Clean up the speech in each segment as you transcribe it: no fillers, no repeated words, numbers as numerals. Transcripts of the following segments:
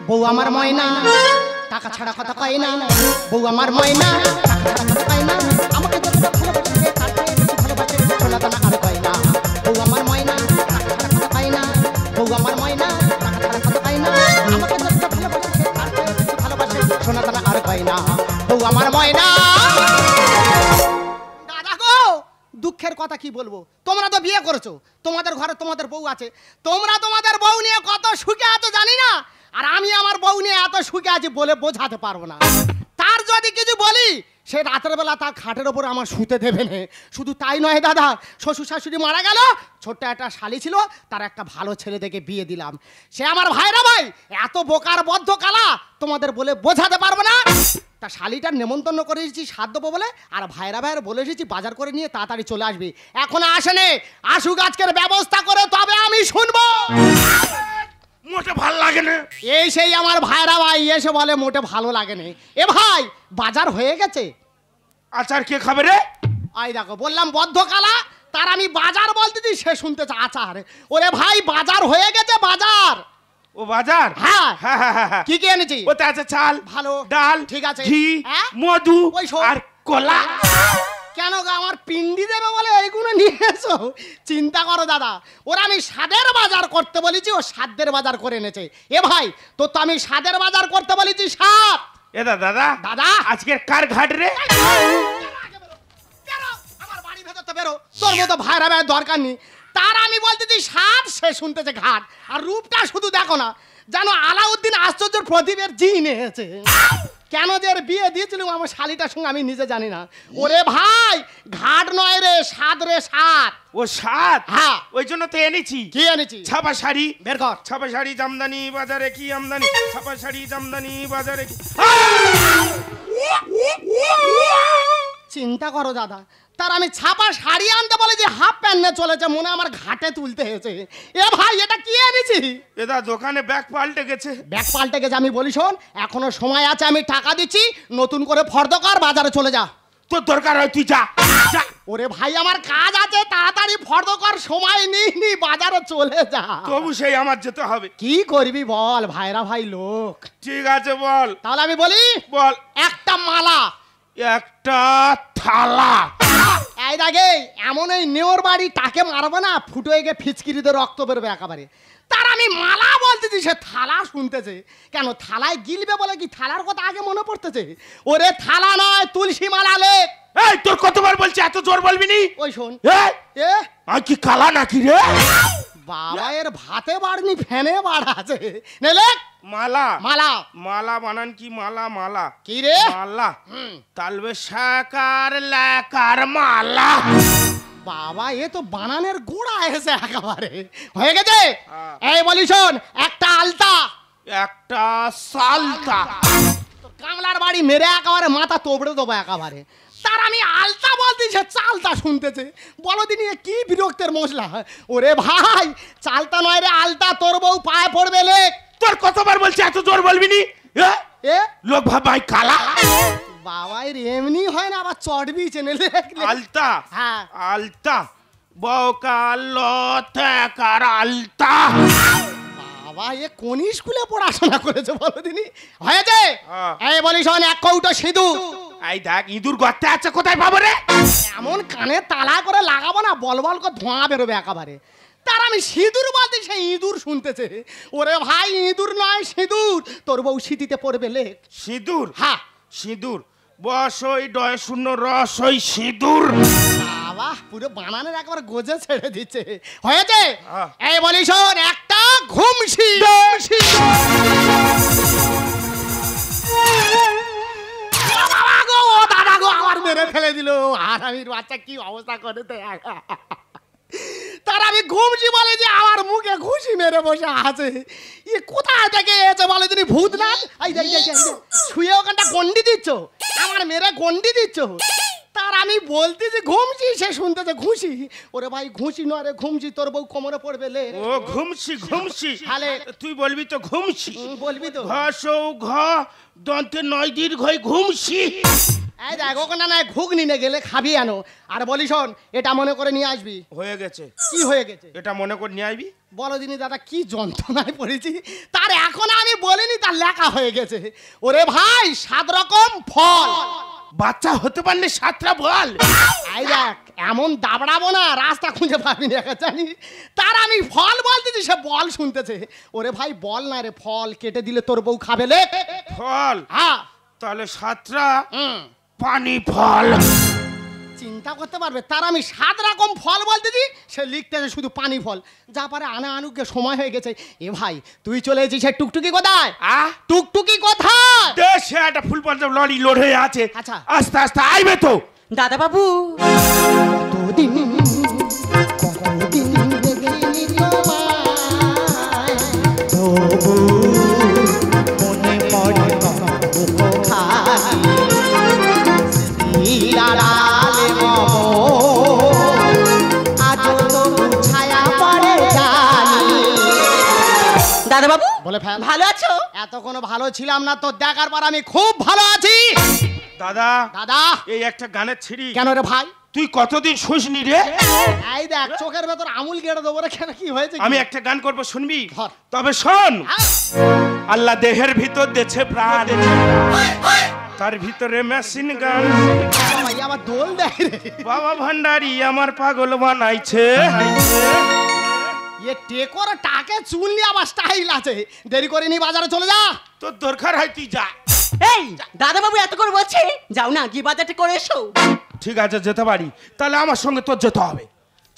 বউ আমার ময়না টাকা ছাড়া কথা কয় না বউ আমার ময়না টাকা ছাড়া কথা কয় না আমাকে যতটা ভালোবাসে তার চেয়ে বেশি ভালোবাসে সোনা দানা আর কয় না বউ আমার ময়না টাকা ছাড়া কথা কয় না বউ আমার ময়না টাকা ছাড়া কথা কয় না আমাকে যতটা ভালোবাসে তার চেয়ে বেশি ভালোবাসে সোনা দানা আর কয় না বউ আমার ময়না। দাদা গো দুঃখের কথা কি বলবো, তোমরা তো বিয়ে করেছো, তোমাদের ঘরে তোমাদের বউ আছে, তোমরা তোমাদের বউ নিয়ে কত সুখে আছো জানি না, আর আমি আমার বউ নিয়ে এত সুখে আছি বলে বোঝাতে পারবো না। তার যদি কিছু বলি সে রাতের বেলা তার খাটের ওপর আমার শুতে দেবে না। শুধু তাই নয় দাদা, শ্বশুর শাশুড়ি মারা গেল, ছোট্ট একটা শালি ছিল, তার একটা ভালো ছেলে দেখে বিয়ে দিলাম। সে আমার ভাইরা ভাই এত বোকার বদ্ধ কালা তোমাদের বলে বোঝাতে পারবো না। তা শালিটার নেমন্তন্ন করে এসেছি সাত দেবো বলে, আর ভাইরা ভাইয়ের বলে এসেছি বাজার করে নিয়ে তাড়াতাড়ি চলে আসবি। এখনো আসেনি, আসুক আজকের ব্যবস্থা করে তবে আমি শুনবো। মোটে ভালো লাগে না। এই সেই আমার ভাইরা ভাই এসে বলে মোটে ভালো লাগে না। এ ভাই বাজার হয়ে গেছে? আচার কে খাবে রে? আই দেখো বললাম বদ্ধ কালা, তার আমি বাজার বলতেছি সে শুনতেছে আচার। ওরে ভাই বাজার হয়ে গেছে, বাজার। ও বাজার? হ্যাঁ হ্যাঁ হ্যাঁ। কি কি এনেছি? ওতে আছে চাল, ভালো, ডাল, ঠিক আছে, ঘি, মধু আর কলা। কেন গো আমার পিন্ডি দেবে বলে এইগুলো নিয়ে এসো? চিন্তা করো দাদা, ওরা আমি স্বাদের বাজার করতে বলেছি, ও সাধ্যের বাজার করে এনেছে। এ ভাই তোর তো আমি স্বাদের বাজার করতে বলেছি, স্বাদ। এ দাদা দাদা আজকের কার ঘাট রে? আমার বাড়ি ভেতর তো বেরো, তোর মতো ভাইরা ভাইয়ের দরকার নেই। তার আমি বলতেছি স্বাদ, সে শুনতেছে ঘাট। আর রূপটা শুধু দেখো না, জানো আলাউদ্দিন আশ্চর্য প্রদীপের জিন এসেছে। কেন যে এর বিয়ে দিয়েছিলাম আমার শালিটার সঙ্গে আমি নিজে জানি না। ওরে ভাই ঘাট নয় রে, স্বাদ রে, স্বাদ। ও স্বাদ? হ্যাঁ ওই জন্য তো এনেছি। কি এনেছি? ছাপা শাড়ি। বের কর। ছাপা শাড়ি জামদানি বাজারে কি আমদানি, ছাপা শাড়ি জামদানি বাজারে কি। চিন্তা করো দাদা, তার আমি ছাপা শাড়ি আনতে বলে যে হাফ প্যান্ট নিয়ে চলেছে, মনে আমার ঘাটে তুলতে হয়েছে। এ ভাই এটা কি এনেছি? এদা দোকানে ব্যাগ পাল্টে গেছে। ব্যাগ পাল্টে গেছে আমি বলি শোন, এখনো সময় আছে, আমি টাকা দিচ্ছি, নতুন করে ফর্দ কর, বাজারে চলে যা। তোর দরকার হয় তুই যা। ওরে ভাই আমার কাজ আছে, তাড়াতাড়ি ফর্দ কর, সময় নি বাজারে চলে যা। তবু সেই আমার যেতে হবে। কি করবি বল, ভাইরা ভাই লোক। ঠিক আছে বল। তাহলে আমি বলি বল। একটা মালা, একটা থালা। এই দেখে এমন এই নেওর বাড়ি তাকে মারবো না, ফুটো গিয়ে ফিচকিরিতে রক্ত বেরোবে একেবারে। তার আমি মালা বলতেছি, সে থালা শুনতেছে। কেন থালায় গিলবে বলে কি থালার কথা আগে মনে পড়তেছে? ওরে থালা নয়, তুলসী মালা লে। এই তোর কতবার বলছি এত জোর বলবি নি? ওই শোন, এ আর কি কালা নাকি রে? বাবা এর ভাতে বাড়নি ফ্যানে বাড় আছে। নেলে মালা। মালা। মালা বানান কি? মালা মালা কি রে? মালা। তালবে সাকার লাকার মালা। বাবা এ তো বানানের গোড়া এসে একেবারে হয়ে গেছে। এই বলি শোন, একটা আলতা, একটা সালতা। কামলার বাড়ি মেরে একেবারে মাথা তোবড়ে দেবো একেবারে। তার আমি আলতা বলতেছি, সে চালতা শুনতেছে। বলো দিনি কি বিরক্তের মশলা। ওরে ভাই চালতা নয় রে, আলতা। তোর বউ পায়ে পড়বে লে। তোর কতবার বলছি এত জোর বলবি নি? এ লোক ভাই কালা। বাবা এর এমনি হয় না, আবার চটবি চেনে লে। আলতা। হ্যাঁ আলতা বকালো তেকার আলতা। বাবা এ কোন স্কুলে পড়াশোনা করেছে বলো দিনি? হয়েছে। এই বলি শোন, এক কৌটো সিঁদুর। এই দেখ ইঁদুর গর্তে আছে, কোথায় পাবো রে? এমন কানে তালা করে লাগাবো না, বল বল করে ধোঁয়া বেরোবে একেবারে। তার আমি সিঁদুর বলতে সেই ইঁদুর শুনতেছে। ওরে ভাই ইঁদুর নয় সিঁদুর, তোর বউ সিঁথিতে পড়বে লেখ। সিঁদুর? হ্যাঁ সিঁদুর। বসই ডয় শূন্য রসই সিঁদুর। বাবা পুরো বানানের একবার গোজে ছেড়ে দিচ্ছে। হয়েছে। এই বলি শোন, একটা ঘুমসি। বাবা গো, দাদা গো, আমার মেরে ফেলে দিল। আর আমি বাচ্চা কি অবস্থা করে দেয়। তার আমি ঘুমছি বলে যে আমার মুখে ঘুষি মেরে বসে আছে। এ কোথায় থেকে এসে বলে তুমি ভূত না? শুয়ে ওখানটা গন্ডি দিচ্ছ, আমার মেরে গন্ডি দিচ্ছ। তার আমি বলতেছি ঘুমছি, সে শুনতেছে ঘুষি। ওরে ভাই ঘুষি নয় রে, ঘুমছি। তোর বউ কোমরে পড়বে লে। ও ঘুমছি ঘুমছি। হালে তুই বলবি তো ঘুমছি। বলবি তো। ঘসৌ ঘ দন্তে নয় দীর্ঘই ঘুমছি। এই দেখ ওখানে না ঘুগনি নিয়ে গেলে খাবি আনো। আর বলি শোন, এটা মনে করে নিয়ে আসবি। হয়ে গেছে। কি হয়ে গেছে? এটা মনে করে নিয়ে আসবি। বলো দিনি দাদা কি যন্ত্রণায় পড়েছি, তার এখন আমি বলিনি, তার লেখা হয়ে গেছে। ওরে ভাই 7 রকম ফল। বাচ্চা হতে পারলে 7টা বল। এই দেখ এমন দাবড়াবো না রাস্তা খুঁজে পাবি না জানি। তার আমি ফল বলতেছি, সে বল শুনতেছে। ওরে ভাই বল না রে, ফল কেটে দিলে তোর বউ খাবে লে। ফল? হ্যাঁ। তাহলে 7টা পানি ফল। চিন্তা করতে পারবে, তার আমি 7 রকম ফল বলতেছি, সে লিখতেছে শুধু পানি ফল। যা পারে আনা আনুকে সময় হয়ে গেছে। এ ভাই তুই চলে এসেছিস, সে টুকটুকি কোথায়? টুকটুকি কোথায়? দেশে একটা ফুল পাঞ্জাব লরি লোড হয়ে আছে। আচ্ছা। আস্তে আস্তে আইবে তো। দাদা বাবু কতদিন দেখিনি তোমায়, তবু মনে পড়ে দাদা বাবু বলে ফেল। ভালো আছো? এত কোনো ভালো ছিলাম না, তো দেখার পর আমি খুব ভালো আছি। দাদা দাদা এই একটা গানের ছিড়ি। কেন রে ভাই? তুই কতদিন শুসনি রে? এই দেখ চোখের ভেতর আমুল কেটে দেবো রে। কেন কি হয়েছে? আমি একটা গান করব, শুনবি? ধর। তবে শোন। হ্যাঁ। আল্লাহ দেহের ভিতর দেছে প্রাণ, তার ভিতরে মেশিন গান। ভাই আবার দোল দেয় রে। বাবা ভান্ডারি আমার পাগল বানাইছে। এ টেকর টাকে চুল নিয়ে আবার স্টাইল আছে। দেরি করে নি বাজারে চলে যা। তোর দরকার হয় তুই যা। এই দাদা বাবু এত করে বলছে, যাও না গিয়ে বাজারটা করে এসো। ঠিক আছে যেতে পারি, তাহলে আমার সঙ্গে তোর যেতে হবে।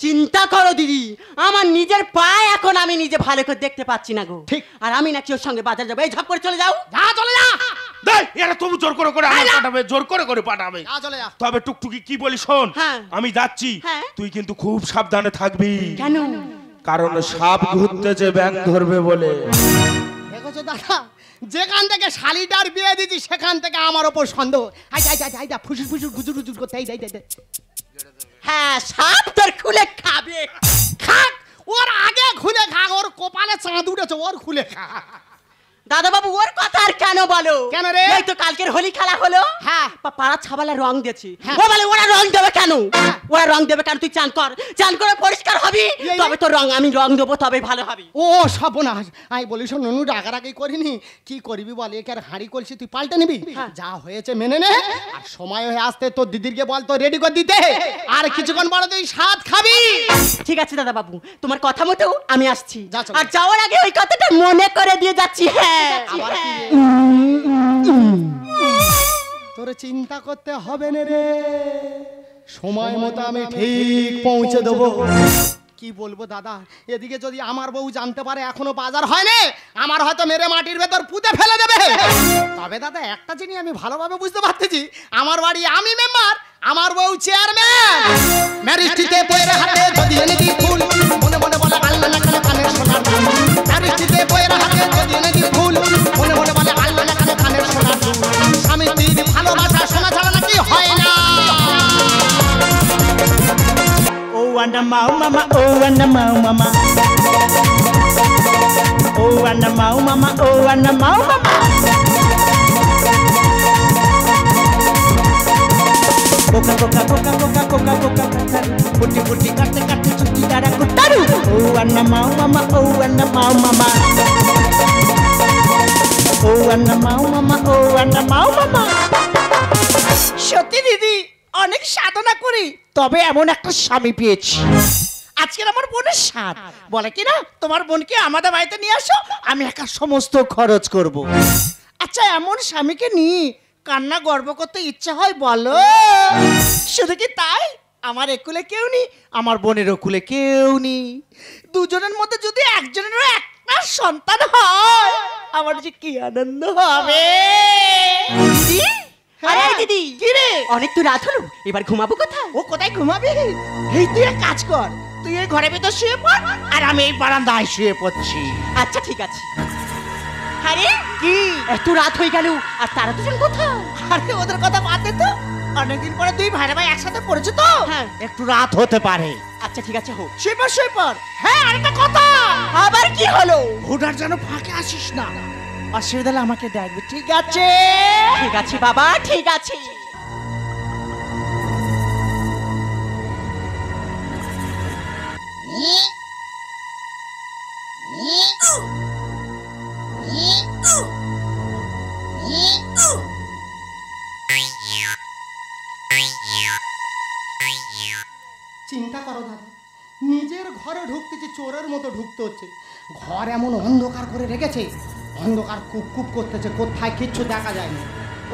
চিন্তা করো দিদি, আমার নিজের পায়ে এখন আমি নিজে ভালো করে দেখতে পাচ্ছি না গো। ঠিক। আর আমি নাকি ওর সঙ্গে বাজার যাবো। এই ঝপ করে চলে যাও। যা চলে যা। দেখ এরা তবু জোর করে আমার পাঠাবে, জোর করে পাঠাবে। যা চলে যা। তবে টুকটুকি কি বলি শোন। হ্যাঁ। আমি যাচ্ছি, হ্যাঁ। তুই কিন্তু খুব সাবধানে থাকবি। কেন? কারণ সাপ ঘুরতেছে ব্যাং ধরবে বলে। দেখছো দাদা, যেখান থেকে শালিটার বিয়ে দিচ্ছি সেখান থেকে আমার ওপর সন্দেহ। আই যাই যাই যাই ফুসুর ফুসুর গুজুর গুজুর করতে। এই যাই যাই যাই। হ্যাঁ সাপ তোর খুলে খাবে। খাক, ওর আগে খুলে খাক। ওর কপালে চাঁদ উঠেছে, ওর খুলে খা। দাদা বাবু ওর কথা আর কেন বলো? কেন রে? এই তো কালকের হোলি খেলা হলো। হ্যাঁ। পাড়া ছাবালে রং দিয়েছি। হ্যাঁ। ও বলে ওরা রং দেবে কেন? হ্যাঁ। ওরা রং দেবে কেন? তুই চান কর, চান করে পরিষ্কার হবি, এই- তবে তো রং আমি রং দেবো, তবে ভালো হবে। ও সর্বনাশ। আমি বলি শোন ননু, রাগারাগি করিনি। কি করবি বল, একে আর হাঁড়ি কলসি তুই পাল্টে নিবি। হ্যাঁ। যা হয়েছে মেনে নে। আর সময় হয়ে আসতে তোর দিদিরকে বল তো রেডি করে দিতে। আর কিছুক্ষণ পরে তুই স্বাদ খাবি। ঠিক আছে দাদা বাবু, তোমার কথা মতো আমি আসছি। যা চলো। আর যাওয়ার আগে ওই কথাটা মনে করে দিয়ে যাচ্ছি। হ্যাঁ আবার কি রে? তোর চিন্তা করতে হবে না রে, সময় মতো আমি ঠিক পৌঁছে দেবো। কি বলবো দাদা, এদিকে যদি আমার বউ জানতে পারে এখনো বাজার হয়নি, আমার হয়তো মেরে মাটির ভেতর পুঁতে ফেলে দেবে। তবে দাদা একটা জিনিস আমি ভালোভাবে বুঝতে পারতেছি, আমার বাড়ি আমি মেম্বার, আমার বউ চেয়ারম্যান। ম্যারিস্টিতে বইয়ের হাতে যদি এনে দিই ফুল, মনে মনে বলে আল্লাহ না কানে কানের সোনার দুল। ম্যারিস্টিতে বইয়ের হাতে যদি এনে দিই ফুল, মনে মনে বলে আল্লাহ না কানে কানের সোনার দুল। স্বামী স্ত্রীর ভালোবাসা সোনা ছাড়া নাকি হয় না। Oh, and a mau mama, oh, and a mau mama. Oh, and a mau mama, oh, and a mau mama. Coca, coca, coca, coca, coca, coca, coca. Putti, putti, katte, katte, chutti, dada, kuttaru. Oh, and a mau mama, oh, and a mau mama. Oh, and a mau mama, oh, and a mau mama. সত্যি দিদি, অনেক সাধনা করি তবে এমন একটা স্বামী পেয়েছি। আজকের আমার বোনের সাথ বলে কিনা তোমার বোনকে আমাদের বাড়িতে নিয়ে আসো, আমি একা সমস্ত খরচ করব। আচ্ছা এমন স্বামীকে নিয়ে কান্না গর্ব করতে ইচ্ছা হয় বলো? শুধু কি তাই, আমার একুলে কেউ নেই, আমার বোনের ওকুলে কেউ নেই। দুজনের মধ্যে যদি একজনেরও একটা সন্তান হয়, আমার যে কি আনন্দ হবে। দিদি, আরে এই দিদি, কি রে? অনেক তো রাত হলো, এবার ঘুমাবো কোথায়? ও কোথায় ঘুমাবি? এই তুই এক কাজ কর, তুই এই ঘরের ভিতর শুয়ে পড় আর আমি এই বারান্দায় শুয়ে পড়ছি। আচ্ছা ঠিক আছে। আরে কি? এত রাত হয়ে গেল, আর তারা দুজন কোথায়? আরে ওদের কথা বাদ দে তো, অনেকদিন পরে তুই ভাই ভাই একসাথে পড়েছো তো, হ্যাঁ। একটু রাত হতে পারে। আচ্ছা ঠিক আছে হোক। শুয়ে পড় শুয়ে পড়। হ্যাঁ আরেকটা কথা, আবার কি হলো? হুডার যেন ফাঁকে আসিস না, অসুবিধা হলে আমাকে ডাকবি, ঠিক আছে? ঠিক আছে বাবা, ঠিক আছে। চিন্তা করো দাদা, নিজের ঘরে ঢুকতেছি চোরের মতো ঢুকতে হচ্ছে। ঘর এমন অন্ধকার করে রেখেছে, অন্ধকার কুপ কুপ করতেছে, কোথায় কিচ্ছু দেখা যায়নি।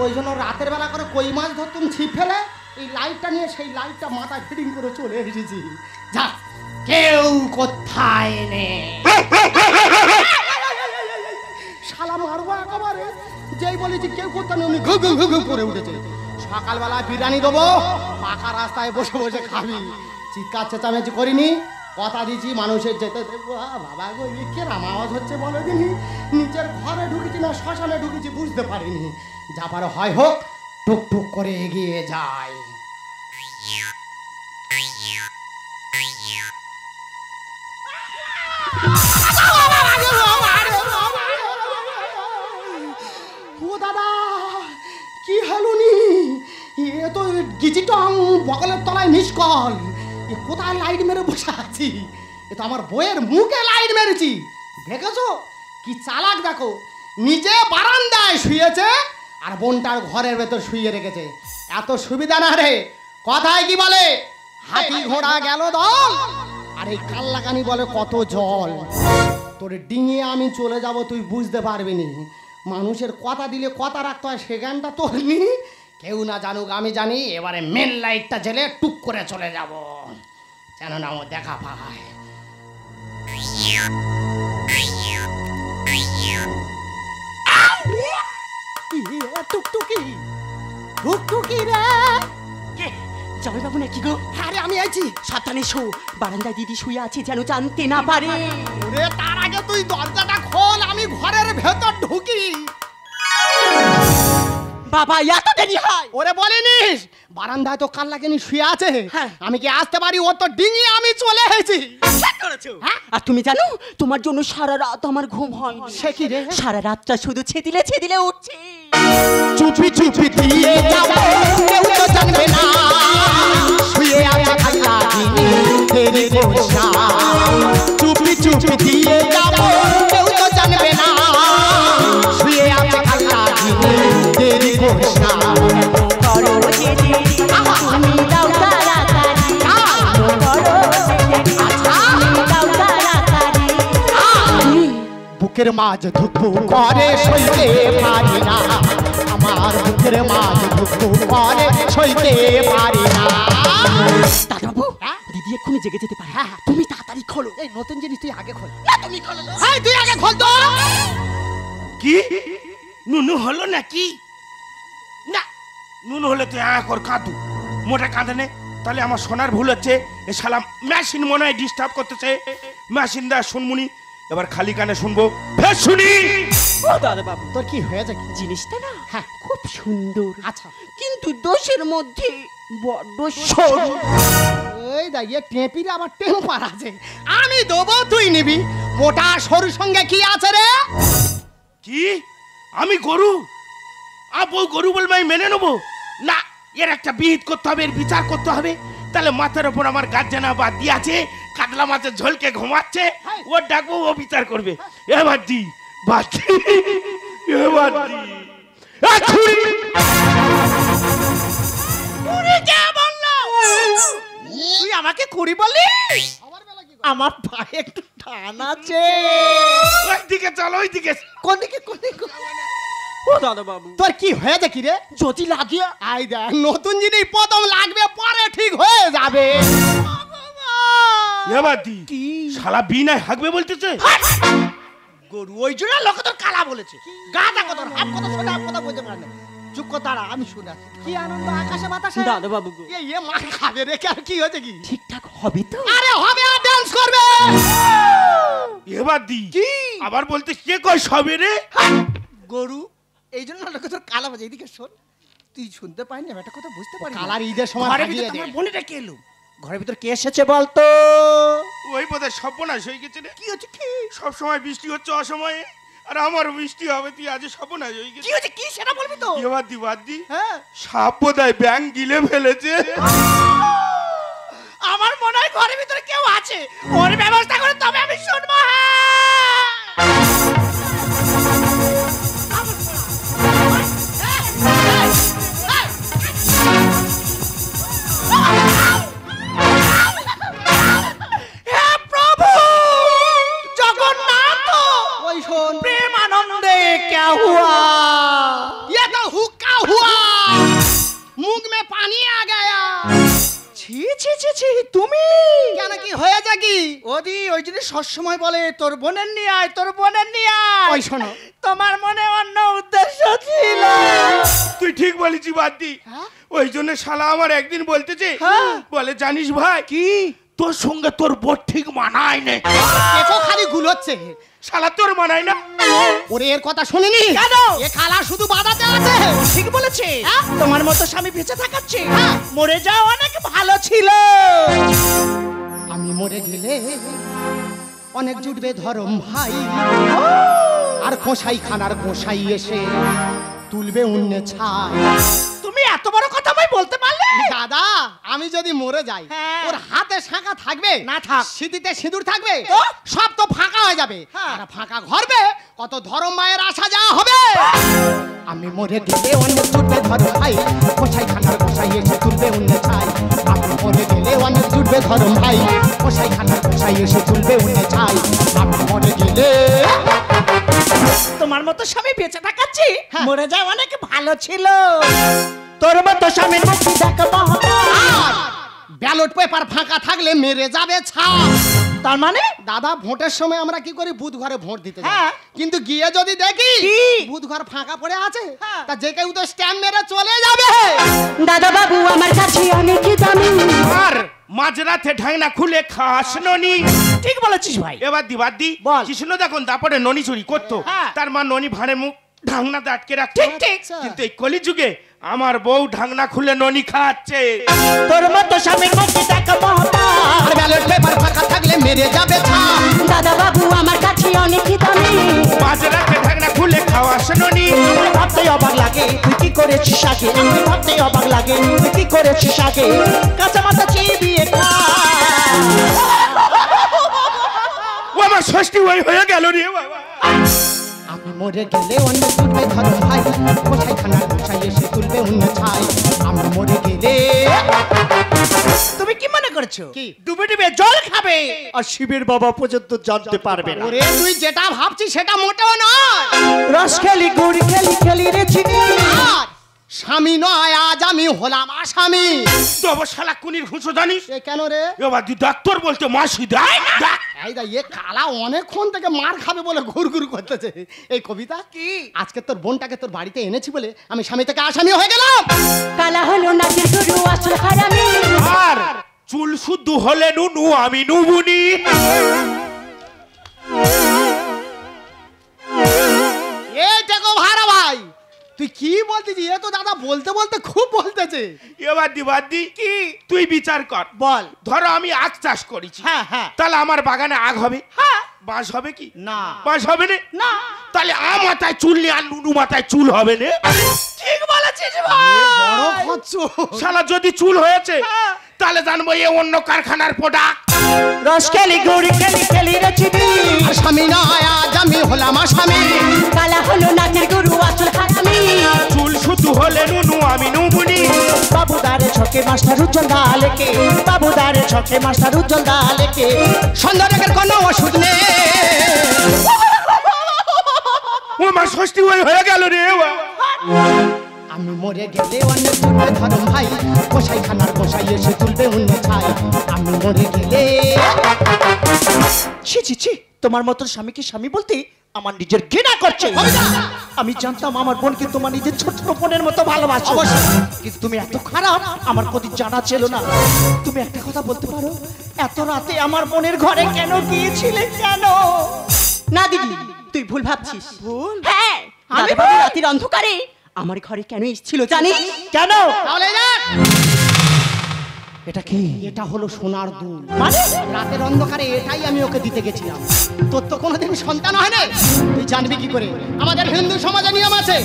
ওই জন্য রাতের বেলা করে কই মাছ ধরতুম ছিপ ফেলে, এই লাইটটা নিয়ে সেই লাইটটা মাথায় ফিটিং করে চলে এসেছি। যা, কেউ কোথায় নেই। শালা মারবো একেবারে, যেই বলেছি কেউ কোথায় নেই, উনি ঘু ঘু ঘু ঘু করে উঠেছে। সকালবেলা বিরিয়ানি দেবো, পাকা রাস্তায় বসে বসে খাবি। চিৎকার চেঁচামেচি করিনি, কথা দিচ্ছি মানুষের যেতে দেবো। বাবা গো, এ কেরাম আওয়াজ হচ্ছে বলে দিনি। নিজের ঘরে ঢুকেছি না শ্মশানে ঢুকেছি বুঝতে পারিনি। যা পারো হয় হোক, টুক টুক করে এগিয়ে যায়। ও দাদা, কি হলো নি? এ তো গিজি টং বগলের তলায় নিষ্কল। এ কোথায় লাইট মেরে বসে আছি? এ তো আমার বইয়ের মুখে লাইট মেরেছি। দেখেছো কি চালাক? দেখো, নিজে বারান্দায় শুয়েছে আর বোনটার ঘরের ভেতর শুয়ে রেখেছে। এত সুবিধা না রে। কথায় কি বলে, হাতি ঘোড়া গেল দল, আর এই কাল্লাকানি বলে কত জল। তোর ডিঙিয়ে আমি চলে যাব, তুই বুঝতে পারবি নি। মানুষের কথা দিলে কথা রাখতে হয়, সে জ্ঞানটা তোর নি। কেউ না জানুক, আমি জানি। এবারে মেন লাইটটা জ্বেলে টুক করে চলে যাব, যেন না ও দেখা পায়। টুকটুকি, টুকটুকি রে। জামাই বাবু নাকি গো? আরে আমি আইছি। সাবধানে শো, বারান্দায় দিদি শুয়ে আছে, যেন জানতে না পারে। ওরে তার আগে তুই দরজাটা খোল, আমি ঘরের ভেতর ঢুকি। বাবা, এত দেরি হয়? ওরে বলিনিস, বারান্দায় তো কাল্লাকানি শুয়ে আছে। হ্যাঁ। আমি কি আসতে পারি? ও তো ডিঙিয়ে আমি চলে এসেছি। হ্যাঁ? আর তুমি জানো, তোমার জন্য সারা রাত আমার ঘুম হয়। সে কি রে? সারা রাতটা শুধু ছেদিলে ছেদিলে উঠছে। চুপি চুপি দিয়ে যাবো, কেউ তো জানবে না। শুয়ে আছে কাল্লাকানি, তেরি গোসা। চুপি চুপি দিয়ে যাবো, কেউ তো জানবে না। শুয়ে আছে কাল্লাকানি, তেরি গোসা। করো যে দেরি, তুমি দাও তাড়াতাড়ি। করো যে দেরি, তুমি দাও তাড়াতাড়ি। বুকের মাঝ ধুকু করে সইতে পারি না, আমার বুকের মাঝ ধুকু করে সইতে পারি না। দাদা বাবু, দিদি এক্ষুনি জেগে যেতে পারে। তুমি তাড়াতাড়ি খোলো। এই নতুন জিনিস তুই আগে খোল। না, তুমি খোলো না। এই তুই আগে খোল তো। কি নুনু হলো নাকি? না, নুনু হলে তুই কর কাঁদু, মোটে কাঁদে নে। তাহলে আমার শোনার ভুল হচ্ছে। এ শালা মেশিন মনে হয় ডিস্টার্ব করতেছে। মেশিন দা শুনমুনি, এবার খালি কানে শুনবো, ফের শুনি। ও দাদা বাবু, তোর কি হয়েছে? কি জিনিসটা না হ্যাঁ খুব সুন্দর, আচ্ছা, কিন্তু দোষের মধ্যে বড্ড সরু। ওই দা ইয়ে টেপির আবার টেম্পার আছে। আমি দেবো, তুই নিবি। মোটা সরুর সঙ্গে কি আছে রে? কি আমি গরু? বউ গরু বলবে আমি মেনে নেবো না? এর একটা বিহিত করতে হবে, এর বিচার করতে হবে। তাহলে মাথার ওপর আমার গার্জেনা বাদ দিয়ে আছে, কাতলা মাছের ঝোলকে ঘুমাচ্ছে, ও ডাকবো, ও বিচার করবে। এবার দি বাদ দি, এবার দি। তুই আমাকে কুড়ি বললি? আমার পায়ে একটু টান আছে। ওইদিকে চলো, ওইদিকে। কোন দিকে? কোন দিকে? ও দাদা বাবু, তোর কি হয়েছে কি রে? যদি লাগে আই দেখ, নতুন জিনিস প্রথম লাগবে, পরে ঠিক হয়ে যাবে। এবার দি। শালা বিনায় হাঁকবে বলতেছে। গরু ওই জন্য লোক তোর কালা বলেছে। গাদা কত হাফ কথা শোনে, হাফ কথা বলতে পারে না। চুপ কর, দাঁড়া, আমি শুনে আসি। কি আনন্দ আকাশে বাতাসে। দাদা বাবু গো, এ মার খাবে রে। আর কি হয়েছে কি? ঠিকঠাক হবে তো? আরে হবে, আর ডান্স করবে। এবার দি। কি? আবার বলতে কে কয় সবে রে? গরু এই জন্য লোক তোর কালা বাজে। এদিকে শোন, তুই শুনতে পাইনি, আমি একটা কথা বুঝতে পারি। কালার ঈদের সময় ঘরের ভাগিয়ে ভিতর দে। তোমার বোনেটা কে এলো? ঘরের ভিতর কে এসেছে বলতো? ওই বোধহয় সর্বনাশ হয়ে গেছে রে। কি হচ্ছে? কি সব সময় বৃষ্টি হচ্ছে অসময়ে, আর আমার বৃষ্টি হবে। তুই আজ সর্বনাশ হয়ে কি গেছে। হচ্ছে? কি সেটা বলবি তো? এবার দি, বাদ দি। হ্যাঁ, সাপ বোধহয় ব্যাং গিলে ফেলেছে। আমার মনে হয় ঘরের ভিতরে কেউ আছে। ওর ব্যবস্থা করে তবে আমি শুনবো। क्या हुआ? ये तो हुक्का हुआ, মুখ में পানি आ गया। ছি ছি ছি ছি, তুমি কেন কি হয়েছে কি? ওদি ওই জন্য সবসময় বলে তোর বোনের নিয়ে আয়, তোর বোনের নিয়ে আয়। ওই শোনো, তোমার মনে অন্য উদ্দেশ্য ছিল। তুই ঠিক বলেছি বাদ্দি। ওই জন্য শালা আমার একদিন বলতেছে, বলে জানিস ভাই কি তোর সঙ্গে তোর বোর ঠিক মানায় না। দেখো খালি গুলোচ্ছে। শালা তোর মানায় না। ওরে এর কথা শুনিনি কেন? এ খালা শুধু বাধাতে আছে। ঠিক বলেছে, তোমার মতো স্বামী বেঁচে থাকাচ্ছে হ্যাঁ। মরে যাওয়া অনেক ভালো ছিল। আমি মরে গেলে অনেক জুটবে ধরম ভাই, আর কোষাই খানার কোষাই এসে তুলবে উন্নে ছাই। তুমি এত বড় কথা ভাই বলতে পারলে? দাদা আমি যদি মরে যাই, হ্যাঁ। ওর হাতে শাঁখা থাকবে না থাক। সিঁথিতে সিঁদুর থাকবে, তো? সব তো ফাঁকা হয়ে যাবে। হ্যাঁ। আর ফাঁকা ঘরবে কত ধরম মায়ের আসা যাওয়া হবে। আমি মরে গেলে অনেক জুটবে ধরম ভাই, কোষাই খানার কোষাই এসে তুলবে উন্নে ছাই। আমি মরে গেলে অনেক জুটবে ধরম ভাই, কোষাই খানার কোষাই এসে তুলবে উন্নে ছাই। আমি মরে গেলে তোমার মতো স্বামী বেঁচে থাকাচ্ছি হ্যাঁ। মরে যাওয়া অনেক ভালো ছিল। তোর মতো স্বামীর মুখি দেখা আর ব্যালট পেপার ফাঁকা থাকলে মেরে যাবে ছাপ। তার মানে দাদা ভোটের সময় আমরা কি করি, বুথ ঘরে ভোট দিতে যাই। হ্যাঁ। কিন্তু গিয়ে যদি দেখি কি? বুথ ঘর ফাঁকা পড়ে আছে, হ্যাঁ। তা যে কেউ তো স্ট্যাম্প মেরে চলে যাবে। দাদা বাবু আমার কাছে অনেক দামি। আর মাঝরাতে ঢাকনা খুলে খাস ননি। ঠিক বলেছিস ভাই। এবার দিবাদি বল। কৃষ্ণ দেখুন তারপরে ননি চুরি করতো, হ্যাঁ। তার মা ননি ভাড়ে মুখ ঢাকনাতে আটকে রাখতো। ঠিক, ঠিক। কিন্তু এই কলিযুগে আমার বউ ঢাকনা খুলে ননি খাচ্ছে। তোর মতো স্বামীর মুখি দেখা আর ব্যালট পেপার ফাঁকা থাকলে মেরে যাবে ছাপ। দাদা বাবু আমার কাছে অনেক দামি। মাঝরাতে ঢাকনা খুলে খাওয়াস ননি। ভাবতে অবাক লাগে তুই কি করেছিস আগে, আমি ভাবতে অবাক লাগে তুই কি করেছিস আগে। কাঁচা মাথা চিবিয়ে খা। ও আমার ষষ্ঠী হয়ে গেল রে বাবা। আমি মরে গেলে অন্য তুলবে ধরম ভাই, কোষাই খানার কোষাই এসে তুলবে উন্ন ছাই। আমি মরে গেলে তুমি কি মনে করছো কি? ডুবে ডুবে জল খাবে আর শিবের বাবা পর্যন্ত জানতে পারবে না? ওরে তুই যেটা ভাবছিস সেটা মোটেও নয়। রস খেলি গুড় খেলি খেলি রে চিনি। আর স্বামী নয় আজ আমি হলাম আসামি। তো অবশ্য শালা কুনির ঘুষো জানিস? এ কেন রে? এবার তুই ডাক্তার বলতে মাসি দেয়। এই দা এ কালা অনেকক্ষণ থেকে মার খাবে বলে ঘুরঘুর করতেছে। এই কবিতা কি? আজকে তোর বোনটাকে তোর বাড়িতে এনেছি বলে আমি স্বামী থেকে আসামি হয়ে গেলাম। কালা হলো নাচের গরু আসল হারামি। আর চুল শুদ্ধ হলে নুনু আমি নুবুনি। এই দেখো ভাড়া ভাই, তুই কি বলতেছিস? এ তো দাদা বলতে বলতে খুব বলতেছে। এবার দিবাদি কি তুই বিচার কর। বল। ধরো আমি আখ চাষ করেছি, হ্যাঁ হ্যাঁ তাহলে আমার বাগানে আখ হবে? হ্যাঁ। বাঁশ হবে কি? না। বাঁশ হবে না। না। তাহলে আ মাথায় চুল নেই আর নুনু মাথায় চুল হবে না। ঠিক বলেছিস ভাই। বড় খচ্চ। শালা যদি চুল হয়েছে তাহলে জানবো এ অন্য কারখানার প্রোডাক্ট। রস খেলি গুড় খেলি খেলি রে চিনি। আর স্বামী নয় আজ আমি হলাম আসামি। কালা হলো নাচের গরু আসল হারামি। চুল শুধু হলে নুনু আমি নুবুনি। বাবুদারে ছকে মাস্টার উজ্জ্বল দালেকে, বাবুদারে ছকে মাস্টার উজ্জ্বল দালেকে। সন্ধ্যাটাকের কোনো ওষুধ নেই। ও আমার ষষ্ঠী হয়ে গেল রে বাবা। আমি মরে গেলে অনেক তুলবে ধরম ভাই, কোষাই খানার কোষাই এসে তুলবে উন্ন ছাই। আমি মরে গেলে ছি ছি ছি, তোমার মতো স্বামীকে স্বামী বলতে আমার নিজের ঘৃণা করছে। আমি জানতাম আমার বোনকে তোমার নিজের ছোট বোনের মতো ভালোবাসো। অবশ্যই। কিন্তু তুমি এত খারাপ আমার প্রতি জানা ছিল না। তুমি একটা কথা বলতে পারো, এত রাতে আমার বোনের ঘরে কেন গিয়েছিলে? কেন? না দিদি তুই ভুল ভাবছিস। ভুল? হ্যাঁ, আমি দাদা বাবু ভুল? রাতের অন্ধকারে আমার ঘরে কেন এসেছিল জানিস? কেন? তাহলে যাক। এটা কি? এটা হলো সোনার দুল। মানে রাতের অন্ধকারে এটাই আমি ওকে দিতে গেছিলাম। তোর তো কোনোদিন সন্তান হয় না, তুই জানবি কি করে? আমাদের হিন্দু সমাজে নিয়ম আছে,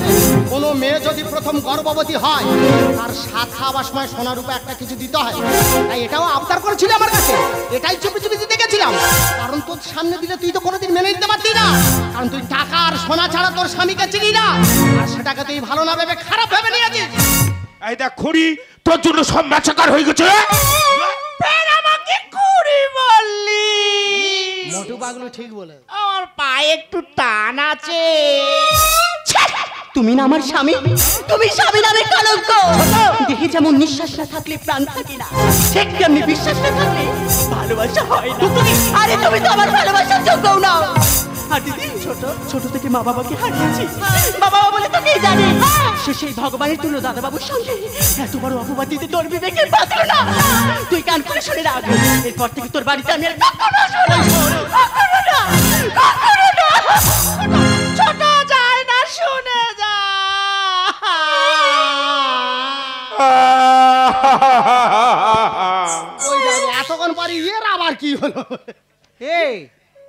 কোনো মেয়ে যদি প্রথম গর্ভবতী হয় তার সাত খাওয়ার সময় সোনা রূপা একটা কিছু দিতে হয়। তাই এটাও আবদার করেছিল আমার কাছে, এটাই চুপি চুপি দিতে গেছিলাম। কারণ তোর সামনে দিলে তুই তো কোনোদিন মেনে নিতে পারতি না, কারণ তুই টাকা আর সোনা ছাড়া তোর স্বামীকে চিনি না, আর সেটাকে তুই ভালো না ভেবে খারাপ ভেবে নিয়েছিস। এই দেখ খুড়ি তোর জন্য সব ম্যাচাকার হয়ে গেছে। ফের আমাকে কুড়ি বললি? মোটু পাগলু ঠিক বলে। আমার পায়ে একটু টান আছে। ছি! তুমি না আমার স্বামী, তুমি স্বামী নামে কলঙ্ক। দেখে যেমন নিঃশ্বাস না থাকলে প্রাণ থাকে না, ঠিক তেমনি বিশ্বাস না থাকলে ভালোবাসা হয় না। আরে তুমি তো আমার ভালোবাসার যোগ্যও না। আর দিদি ছোট থেকে মা বাবাকে হারিয়েছি, বাবা বলে তোকে জানি। সে সেই ভগবানের তুলো দাদা বাবুর সঙ্গে এত বড় অপবাদ দিতে তোর বিবেকে বাঁধলো না। তুই কান করে শুনে রাখ, এরপর থেকে তোর বাড়িতে আমি আর কখনো আসবো না, কখনো না, কখনো না। ছোট যায় না, শুনে যা। ওই দেখো, এতক্ষণ পরে এর আবার কি হলো? এই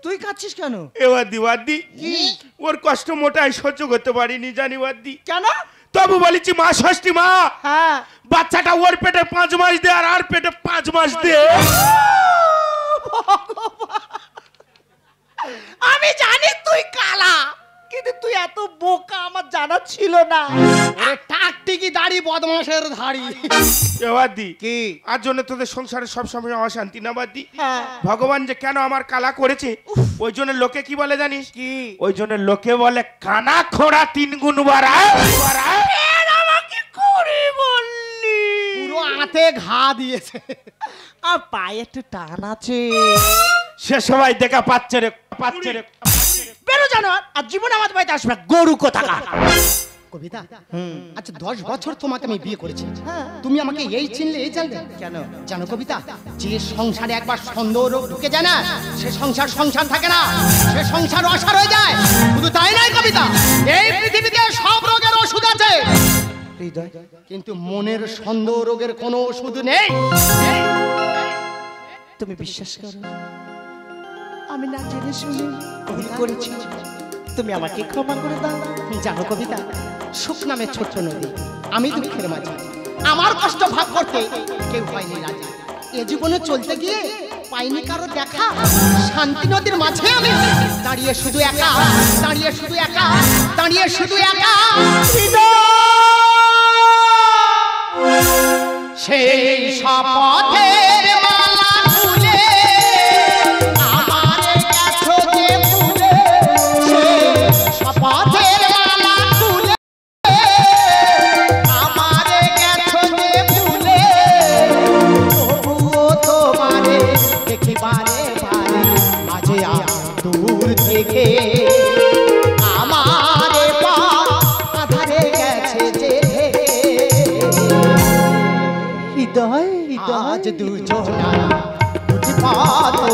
তুই কাচ্ছিস কেন? এবার দিওয়াদি ওর কষ্ট মোটাই সহ্য করতে পারিনি জানি বাদি। কেন? তবু বলেছি মা ষষ্ঠী মা, হ্যাঁ, বাচ্চাটা ওর পেটে 5 মাস দে আর পেটে 5 মাস দে। আমি জানি তুই কালা, কিন্তু তুই এত বোকা আমার জানা ছিল না। ওরে টাকটিকি দাড়ি বদমাশের ধাড়ি। এবার দি কি আর জন্য তোদের সংসারে সবসময় অশান্তি না বাদি। হ্যাঁ, ভগবান যে কেন আমার কালা করেছে ওই জন্য লোকে কি বলে জানিস? কি ওই জন্য লোকে বলে কানা খোড়া 3 গুণ বাড়া। আমাকে করে বললি? পুরো আতে ঘা দিয়েছে। আর পায়ে একটু টান আছে। সে সবাই দেখা পাচ্ছে রে, পাচ্ছে রে। বেরো জানো, আর জীবনে আমাদের বাড়িতে আসবে না, গরু কোথাকার। কবিতা, আচ্ছা 10 বছর তোমাকে আমি বিয়ে করেছি, তুমি আমাকে এই চিনলে এই জানলে কেন? জানো কবিতা, যে সংসারে একবার সন্দেহ রোগ ঢুকে যায় না, সে সংসার থাকে না, সে সংসার অসার হয়ে যায়। শুধু তাই নয় কবিতা, এই পৃথিবীতে সব রোগের ওষুধ আছে, হৃদয়, কিন্তু মনের সন্দেহ রোগের কোনো ওষুধ নেই। তুমি বিশ্বাস করো, আমি না জেনে শুনে ভুল করেছি, তুমি আমাকে ক্ষমা করে দাও। জানো কবিতা, সুখ নামে ছোট্ট নদী, আমি দুঃখের মাঝে, আমার কষ্ট ভাগ করতে কেউ হয়নি রাজি। এ জীবনে চলতে গিয়ে পাইনি কারো দেখা, শান্তি নদীর মাঝে আমি দাঁড়িয়ে শুধু একা, দাঁড়িয়ে শুধু একা, দাঁড়িয়ে শুধু একা। সেই শপথের মালা খুলে আমার গেছো যে ফুলে, সেই শপথের মালা খুলে আমার গেছো যে ফুলে, তবুও তোমারে দেখি বারে বারে, আজে দূর থেকে আমারে পা আধারে গেছে যে হৃদয়, আজ দুজনা বুঝি পাতো